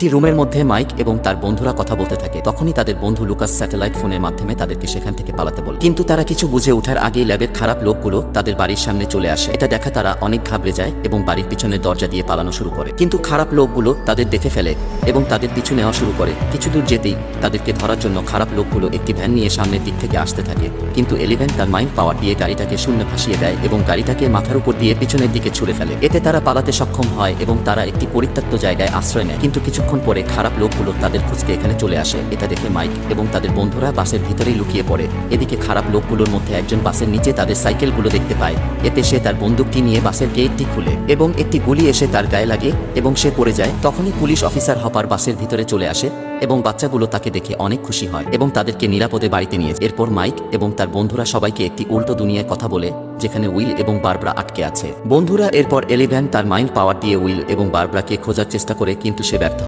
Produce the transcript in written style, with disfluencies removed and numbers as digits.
একটি রুমের মধ্যে মাইক এবং তার বন্ধুরা কথা বলতে থাকে। তখনই তাদের বন্ধু লুকাস স্যাটেলাইট ফোনের মাধ্যমে তাদেরকে সেখান থেকে পালাতে বলে, কিন্তু তারা কিছু বুঝে ওঠার আগেই ল্যাবের খারাপ লোকগুলো তাদের বাড়ির সামনে চলে আসে। এটা দেখা তারা অনেক ঘাবড়ে যায় এবং বাড়ির পিছনের দরজা দিয়ে পালানো শুরু করে। কিন্তু খারাপ লোকগুলো তাদের দেখে ফেলে এবং তাদের পিছু নেওয়া শুরু করে। কিছু দূর যেতেই তাদেরকে ধরার জন্য খারাপ লোকগুলো একটি ভ্যান নিয়ে সামনের দিক থেকে আসতে থাকে, কিন্তু এলিভেন তার মাইন্ড পাওয়ার দিয়ে গাড়িটাকে শূন্য ভাসিয়ে দেয় এবং গাড়িটাকে মাথার উপর দিয়ে পিছনের দিকে ছুড়ে ফেলে। এতে তারা পালাতে সক্ষম হয় এবং তারা একটি পরিত্যক্ত জায়গায় আশ্রয় নেয়। কিন্তু কিছুক্ষণ পরে খারাপ লোকগুলো তাদের খুঁজতে এখানে চলে আসে। এটা দেখে মাইক এবং তাদের বন্ধুরা বাসের ভিতরেই লুকিয়ে পড়ে। এদিকে খারাপ লোকগুলোর মধ্যে একজন বাসের নিচে তাদের সাইকেলগুলো দেখতে পায়। এতে সে তার বন্দুকটি নিয়ে বাসের গেটটি খুলে এবং একটি গুলি এসে তার গায়ে লাগে এবং সে পড়ে যায়। তখনই পুলিশ অফিসার হপার বাসের ভিতরে চলে আসে এবং বাচ্চাগুলো তাকে দেখে অনেক খুশি হয় এবং তাদেরকে নিরাপদে বাড়িতে নিয়ে যায়। এরপর মাইক এবং তার বন্ধুরা সবাইকে একটি উল্টো দুনিয়ায় কথা বলে, যেখানে উইল এবং বারবারা আটকে আছে। বন্ধুরা এরপর এলিভেন তার মাইন্ড পাওয়ার দিয়ে উইল এবং বারবারাকে খোঁজার চেষ্টা করে, কিন্তু সে ব্যর্থ।